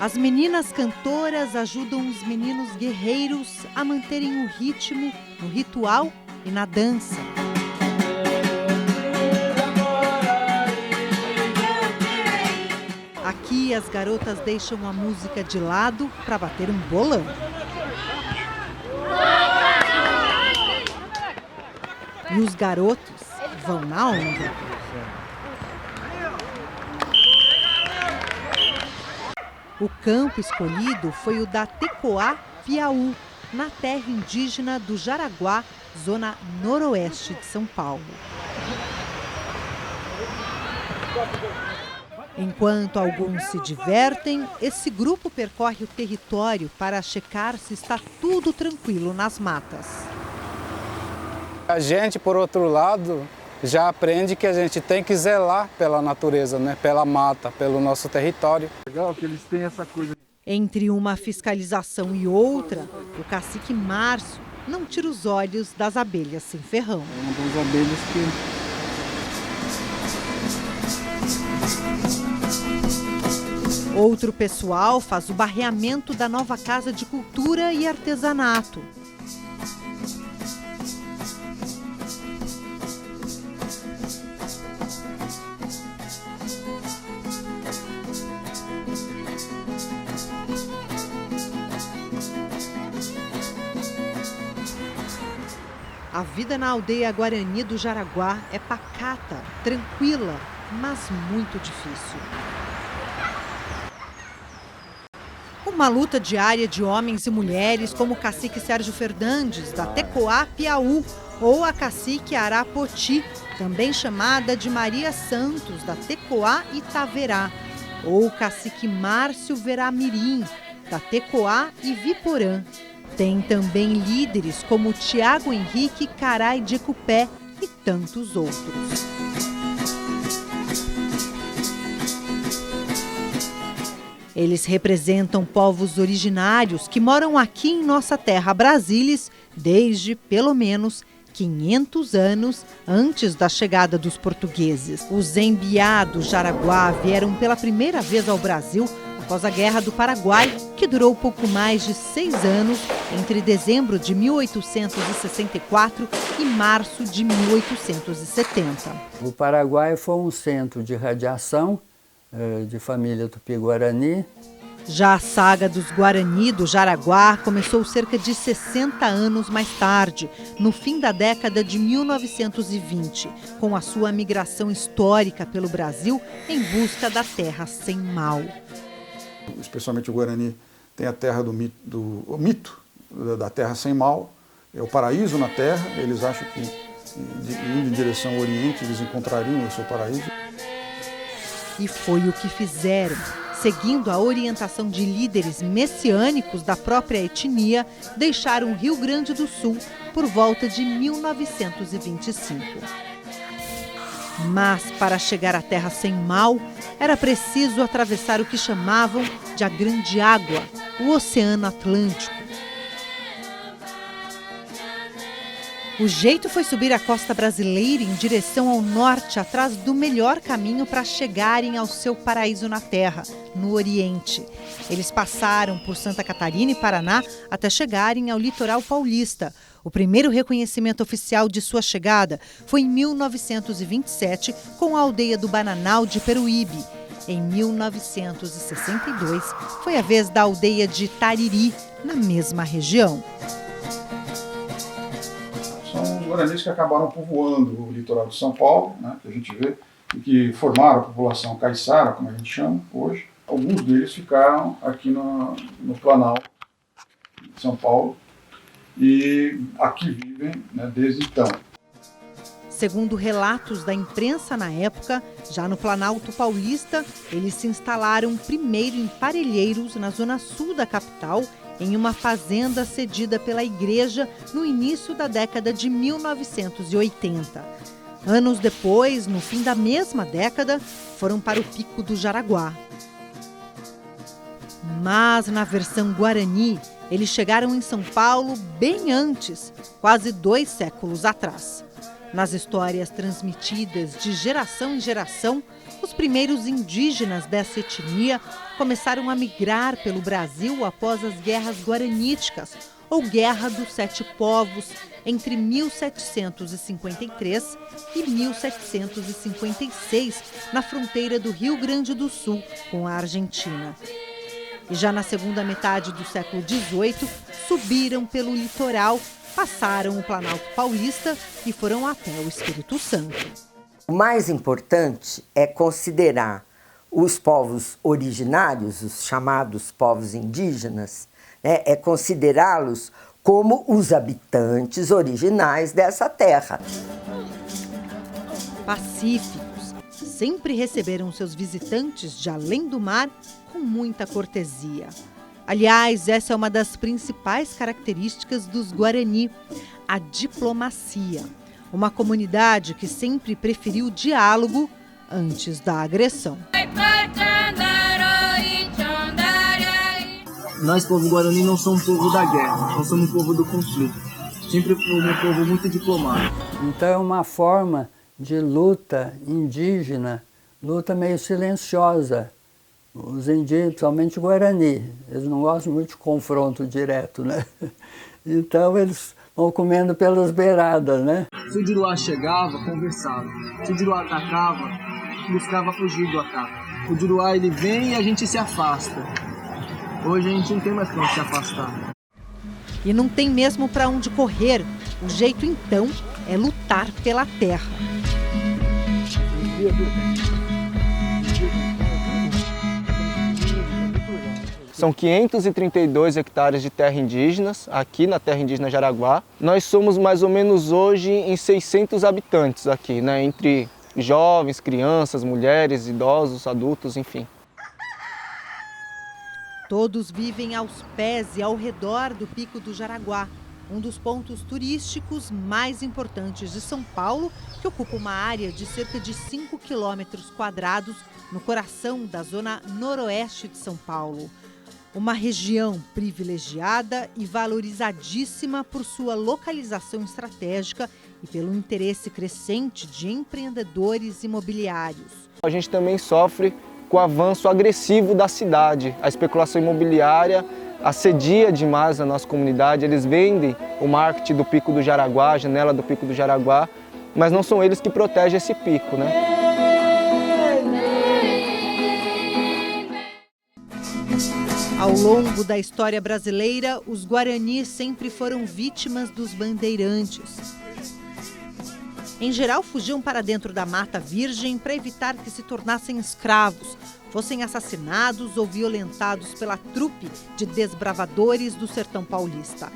As meninas cantoras ajudam os meninos guerreiros a manterem o ritmo no ritual e na dança. Aqui as garotas deixam a música de lado para bater um bolão. E os garotos vão na onda. O campo escolhido foi o da Tecoá Piauí, na terra indígena do Jaraguá, zona noroeste de São Paulo. Enquanto alguns se divertem, esse grupo percorre o território para checar se está tudo tranquilo nas matas. A gente, por outro lado, já aprende que a gente tem que zelar pela natureza, né? Pela mata, pelo nosso território. Legal que eles têm essa coisa. Entre uma fiscalização e outra, o cacique Márcio não tira os olhos das abelhas sem ferrão. É uma das abelhas que... Outro pessoal faz o barreamento da nova Casa de Cultura e Artesanato. A vida na aldeia Guarani do Jaraguá é pacata, tranquila, mas muito difícil. Uma luta diária de homens e mulheres como o cacique Sérgio Fernandes, da Tecoá Piauí, ou a cacique Arapoti, também chamada de Maria Santos, da Tecoá Itaverá, ou o cacique Márcio Veramirim, da Tecoá Iviporã. Tem também líderes como Tiago Henrique Carai de Cupé e tantos outros. Eles representam povos originários que moram aqui em nossa terra Brasília desde, pelo menos, 500 anos antes da chegada dos portugueses. Os Embiá do Jaraguá vieram pela primeira vez ao Brasil após a Guerra do Paraguai, que durou pouco mais de 6 anos, entre dezembro de 1864 e março de 1870. O Paraguai foi um centro de radiação de família Tupi-Guarani. Já a saga dos Guarani do Jaraguá começou cerca de 60 anos mais tarde, no fim da década de 1920, com a sua migração histórica pelo Brasil em busca da terra sem mal. Especialmente o Guarani tem a terra o mito da terra sem mal, é o paraíso na terra. Eles acham que indo em direção ao Oriente eles encontrariam o seu paraíso. E foi o que fizeram. Seguindo a orientação de líderes messiânicos da própria etnia, deixaram o Rio Grande do Sul por volta de 1925. Mas, para chegar à Terra Sem Mal, era preciso atravessar o que chamavam de a Grande Água, o Oceano Atlântico. O jeito foi subir a costa brasileira em direção ao norte, atrás do melhor caminho para chegarem ao seu paraíso na terra, no Oriente. Eles passaram por Santa Catarina e Paraná até chegarem ao litoral paulista. O primeiro reconhecimento oficial de sua chegada foi em 1927, com a aldeia do Bananal de Peruíbe. Em 1962, foi a vez da aldeia de Tariri, na mesma região. São os guaranis que acabaram povoando o litoral de São Paulo, né, que a gente vê, e que formaram a população caiçara, como a gente chama hoje. Alguns deles ficaram aqui no Planalto de São Paulo e aqui vivem, né, desde então. Segundo relatos da imprensa na época, já no Planalto Paulista, eles se instalaram primeiro em Parelheiros, na zona sul da capital, em uma fazenda cedida pela igreja no início da década de 1980. Anos depois, no fim da mesma década, foram para o Pico do Jaraguá. Mas na versão Guarani, Eles chegaram em São Paulo bem antes, quase 2 séculos atrás. Nas histórias transmitidas de geração em geração, os primeiros indígenas dessa etnia começaram a migrar pelo Brasil após as guerras guaraníticas, ou Guerra dos Sete Povos, entre 1753 e 1756, na fronteira do Rio Grande do Sul com a Argentina. E já na segunda metade do século XVIII, subiram pelo litoral, passaram o Planalto Paulista e foram até o Espírito Santo. O mais importante é considerar os povos originários, os chamados povos indígenas, né, é considerá-los como os habitantes originais dessa terra. Pacíficos, sempre receberam seus visitantes de além do mar com muita cortesia. Aliás, essa é uma das principais características dos Guarani, a diplomacia. Uma comunidade que sempre preferiu o diálogo antes da agressão. Nós, povo Guarani, não somos um povo da guerra, nós somos um povo do conflito. Sempre fomos um povo muito diplomático. Então é uma forma de luta indígena, luta meio silenciosa. Os indígenas, principalmente o Guarani, eles não gostam muito de confronto direto, né? Então eles vão comendo pelas beiradas, né? Se o Diruá chegava, conversava. Se o Diruá atacava, buscava fugir do ataque. O Diruá, ele vem e a gente se afasta. Hoje a gente não tem mais como se afastar. E não tem mesmo para onde correr. O jeito, então, é lutar pela terra. São 532 hectares de terra indígenas, aqui na terra indígena Jaraguá. Nós somos mais ou menos hoje em 600 habitantes aqui, né? Entre jovens, crianças, mulheres, idosos, adultos, enfim. Todos vivem aos pés e ao redor do Pico do Jaraguá, um dos pontos turísticos mais importantes de São Paulo, que ocupa uma área de cerca de 5 quilômetros quadrados no coração da zona noroeste de São Paulo. Uma região privilegiada e valorizadíssima por sua localização estratégica e pelo interesse crescente de empreendedores imobiliários. A gente também sofre com o avanço agressivo da cidade. A especulação imobiliária assedia demais a nossa comunidade. Eles vendem o marketing do Pico do Jaraguá, a janela do Pico do Jaraguá, mas não são eles que protegem esse pico, né? Ao longo da história brasileira, os Guarani sempre foram vítimas dos bandeirantes. Em geral, fugiam para dentro da Mata Virgem para evitar que se tornassem escravos, fossem assassinados ou violentados pela trupe de desbravadores do sertão paulista.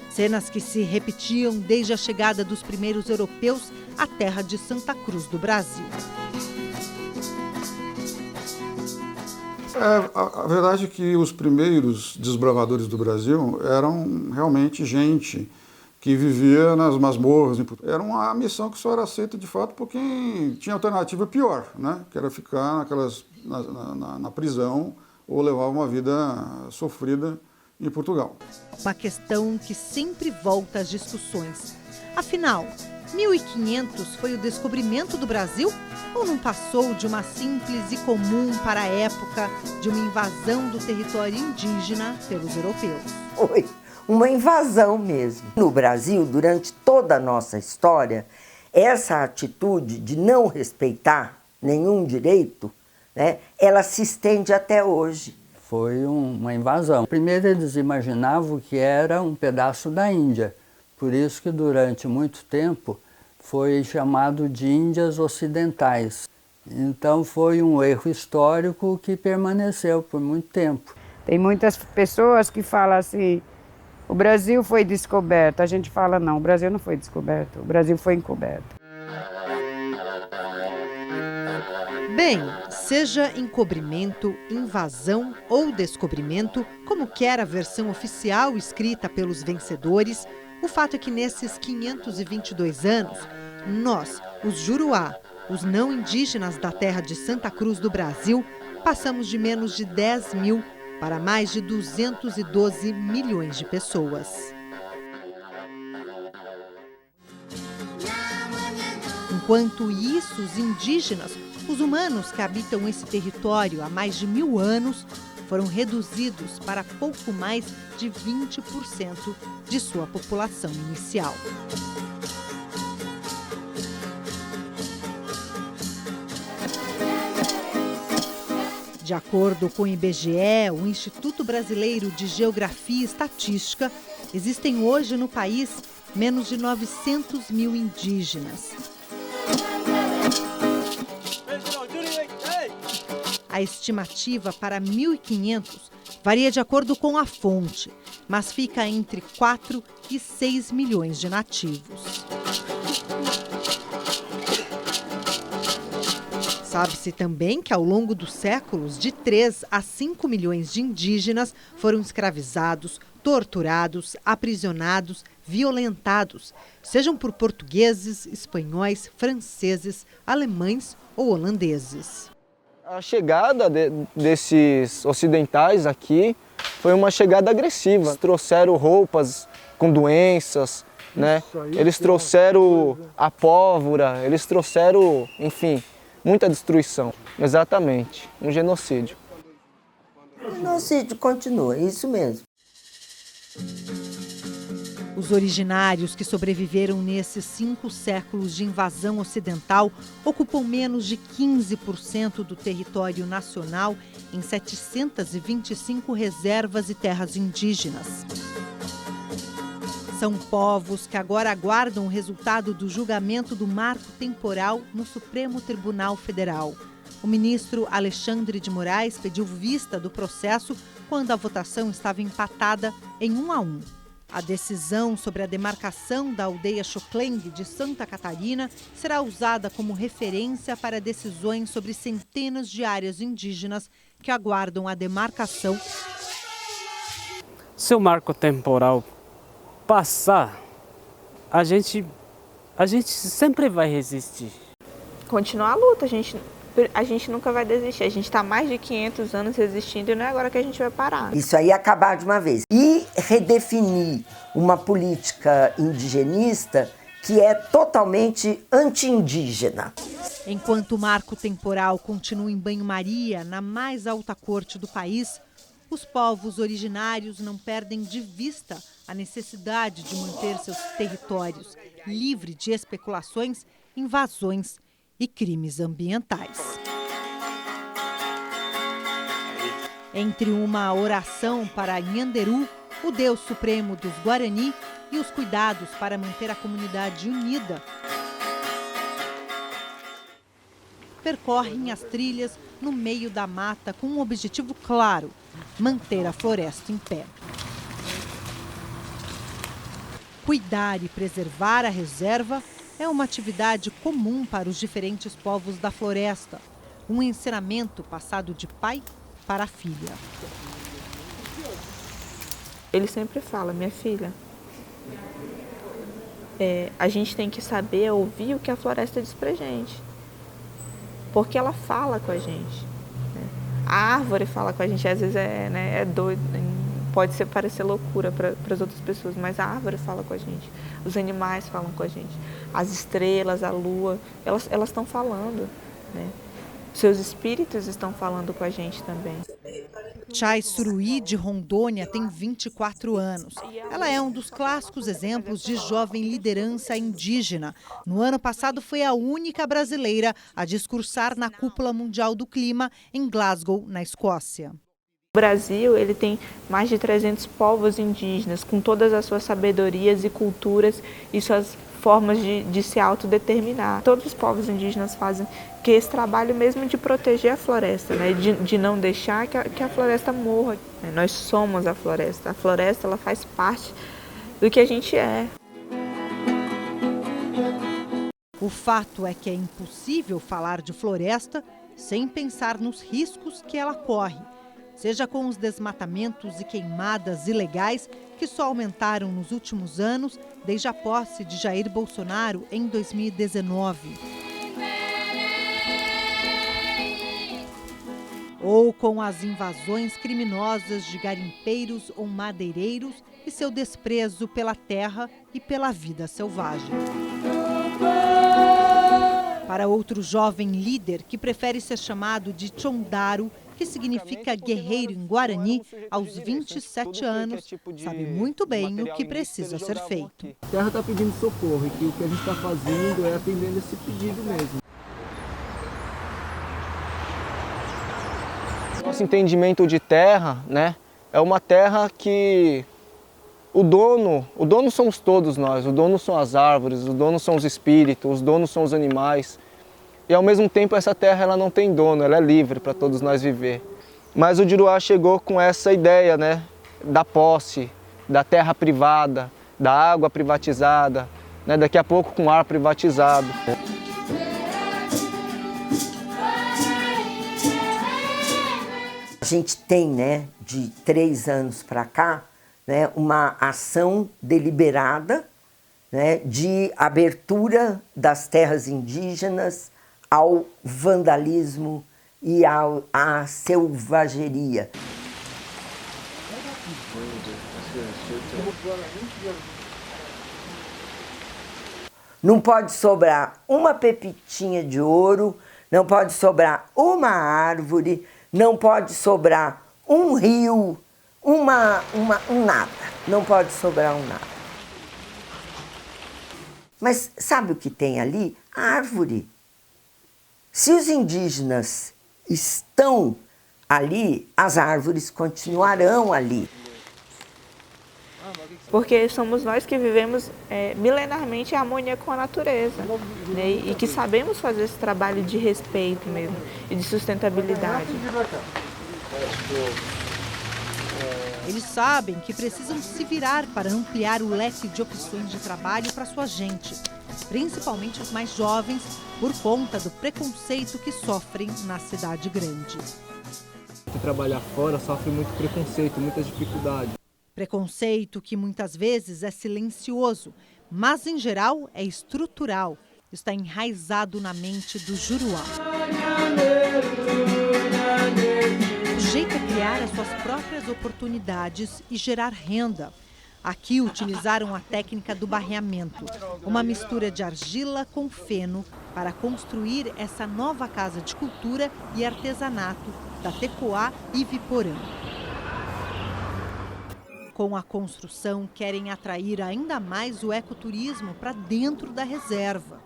Cenas que se repetiam desde a chegada dos primeiros europeus à terra de Santa Cruz do Brasil. A verdade é que os primeiros desbravadores do Brasil eram realmente gente que vivia nas masmorras. Era uma missão que só era aceita de fato por quem tinha alternativa pior, né? Que era ficar na prisão ou levar uma vida sofrida em Portugal. Uma questão que sempre volta às discussões. Afinal, 1500 foi o descobrimento do Brasil ou não passou de uma simples e comum para a época de uma invasão do território indígena pelos europeus? Foi uma invasão mesmo. No Brasil, durante toda a nossa história, essa atitude de não respeitar nenhum direito, né, ela se estende até hoje. Foi uma invasão. Primeiro eles imaginavam que era um pedaço da Índia, por isso que durante muito tempo foi chamado de Índias Ocidentais. Então foi um erro histórico que permaneceu por muito tempo. Tem muitas pessoas que falam assim, o Brasil foi descoberto. A gente fala, não, o Brasil não foi descoberto, o Brasil foi encoberto. Bem, seja encobrimento, invasão ou descobrimento, como quer a versão oficial escrita pelos vencedores, o fato é que nesses 522 anos, nós, os Juruá, os não indígenas da terra de Santa Cruz do Brasil, passamos de menos de 10 mil para mais de 212 milhões de pessoas. Enquanto isso, os indígenas, os humanos que habitam esse território há mais de 1000 anos, foram reduzidos para pouco mais de 20% de sua população inicial. De acordo com o IBGE, o Instituto Brasileiro de Geografia e Estatística, existem hoje no país menos de 900 mil indígenas. A estimativa para 1.500 varia de acordo com a fonte, mas fica entre 4 e 6 milhões de nativos. Sabe-se também que ao longo dos séculos, de 3 a 5 milhões de indígenas foram escravizados, torturados, aprisionados, violentados, sejam por portugueses, espanhóis, franceses, alemães ou holandeses. A chegada desses ocidentais aqui foi uma chegada agressiva. Trouxeram roupas com doenças, né? Eles trouxeram a pólvora, eles trouxeram, enfim, muita destruição. Exatamente, um genocídio. O genocídio continua, é isso mesmo. Os originários que sobreviveram nesses 5 séculos de invasão ocidental ocupam menos de 15% do território nacional em 725 reservas e terras indígenas. São povos que agora aguardam o resultado do julgamento do marco temporal no Supremo Tribunal Federal. O ministro Alexandre de Moraes pediu vista do processo quando a votação estava empatada em 1-1. A decisão sobre a demarcação da aldeia Xokleng de Santa Catarina será usada como referência para decisões sobre centenas de áreas indígenas que aguardam a demarcação. Se o marco temporal passar, a gente sempre vai resistir. Continuar a luta, a gente nunca vai desistir. A gente está há mais de 500 anos resistindo e não é agora que a gente vai parar. Isso aí acabar de uma vez. E redefinir uma política indigenista que é totalmente anti-indígena. Enquanto o marco temporal continua em banho-maria na mais alta corte do país, os povos originários não perdem de vista a necessidade de manter seus territórios livres de especulações, invasões e crimes ambientais. Entre uma oração para Nhanderu, o deus supremo dos Guarani, e os cuidados para manter a comunidade unida, percorrem as trilhas no meio da mata com um objetivo claro: manter a floresta em pé. Cuidar e preservar a reserva é uma atividade comum para os diferentes povos da floresta, um ensinamento passado de pai para filha. Ele sempre fala: minha filha, a gente tem que saber ouvir o que a floresta diz pra gente, porque ela fala com a gente, né? A árvore fala com a gente, às vezes é doido, pode parecer loucura para as outras pessoas, mas a árvore fala com a gente, os animais falam com a gente, as estrelas, a lua, elas estão falando, né? Seus espíritos estão falando com a gente também. Chay Suruí, de Rondônia, tem 24 anos. Ela é um dos clássicos exemplos de jovem liderança indígena. No ano passado, foi a única brasileira a discursar na Cúpula Mundial do Clima, em Glasgow, na Escócia. O Brasil ele tem mais de 300 povos indígenas, com todas as suas sabedorias e culturas e suas formas de se autodeterminar. Todos os povos indígenas fazem que esse trabalho mesmo de proteger a floresta, né? de não deixar que a floresta morra. Nós somos a floresta ela faz parte do que a gente é. O fato é que é impossível falar de floresta sem pensar nos riscos que ela corre, seja com os desmatamentos e queimadas ilegais que só aumentaram nos últimos anos, desde a posse de Jair Bolsonaro em 2019. ou com as invasões criminosas de garimpeiros ou madeireiros e seu desprezo pela terra e pela vida selvagem. Para outro jovem líder que prefere ser chamado de Chondaro, que significa guerreiro em Guarani, aos 27 anos, sabe muito bem o que precisa ser feito. A terra está pedindo socorro e o que a gente está fazendo é atendendo esse pedido mesmo. Nosso entendimento de terra, né, é uma terra que o dono somos todos nós, o dono são as árvores, o dono são os espíritos, os donos são os animais. E ao mesmo tempo essa terra ela não tem dono, ela é livre para todos nós viver. Mas o Juruá chegou com essa ideia, né, da posse, da terra privada, da água privatizada, né, daqui a pouco com ar privatizado. A gente tem, né, de 3 anos para cá, né, uma ação deliberada, né, de abertura das terras indígenas ao vandalismo e à selvageria. Não pode sobrar uma pepitinha de ouro, não pode sobrar uma árvore, não pode sobrar um rio, um nada. Não pode sobrar um nada. Mas sabe o que tem ali? A árvore. Se os indígenas estão ali, as árvores continuarão ali. Porque somos nós que vivemos milenarmente em harmonia com a natureza, né? E que sabemos fazer esse trabalho de respeito mesmo e de sustentabilidade. Eles sabem que precisam se virar para ampliar o leque de opções de trabalho para sua gente, principalmente os mais jovens, por conta do preconceito que sofrem na cidade grande. Trabalhar fora sofre muito preconceito, muita dificuldade. Preconceito que muitas vezes é silencioso, mas em geral é estrutural. Está enraizado na mente do Juruá. O jeito é criar as suas próprias oportunidades e gerar renda. Aqui utilizaram a técnica do barreamento, uma mistura de argila com feno para construir essa nova casa de cultura e artesanato da Tecoá Iviporã. Com a construção, querem atrair ainda mais o ecoturismo para dentro da reserva.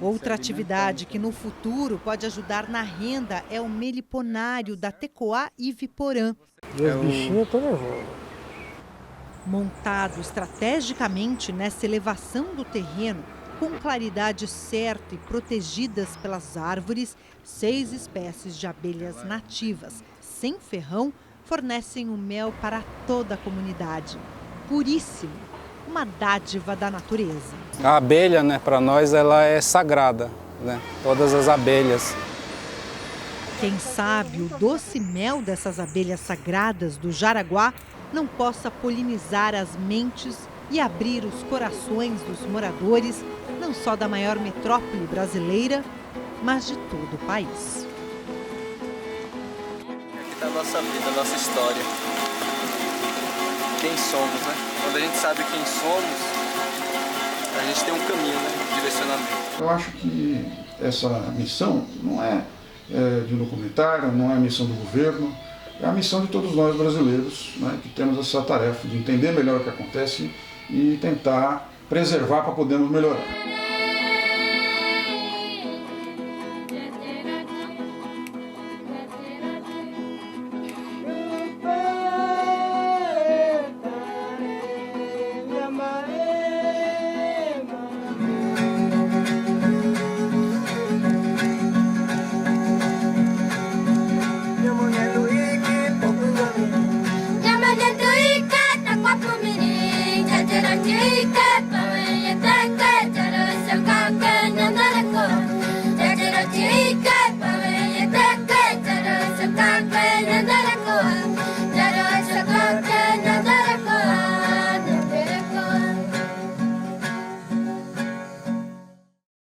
Outra atividade que no futuro pode ajudar na renda é o meliponário da Tecoá Iviporã. Os bichinhos estão nervosos. Montado estrategicamente nessa elevação do terreno, com claridade certa e protegidas pelas árvores, 6 espécies de abelhas nativas, sem ferrão, fornecem o mel para toda a comunidade. Puríssimo, uma dádiva da natureza. A abelha, né, para nós, ela é sagrada, né? Todas as abelhas. Quem sabe o doce mel dessas abelhas sagradas do Jaraguá não possa polinizar as mentes e abrir os corações dos moradores, não só da maior metrópole brasileira, mas de todo o país. Da nossa vida, da nossa história. Quem somos, né? Quando a gente sabe quem somos, a gente tem um caminho, né? Um direcionamento. Eu acho que essa missão não é de um documentário, não é a missão do governo, é a missão de todos nós brasileiros, né? Que temos essa tarefa de entender melhor o que acontece e tentar preservar para podermos melhorar.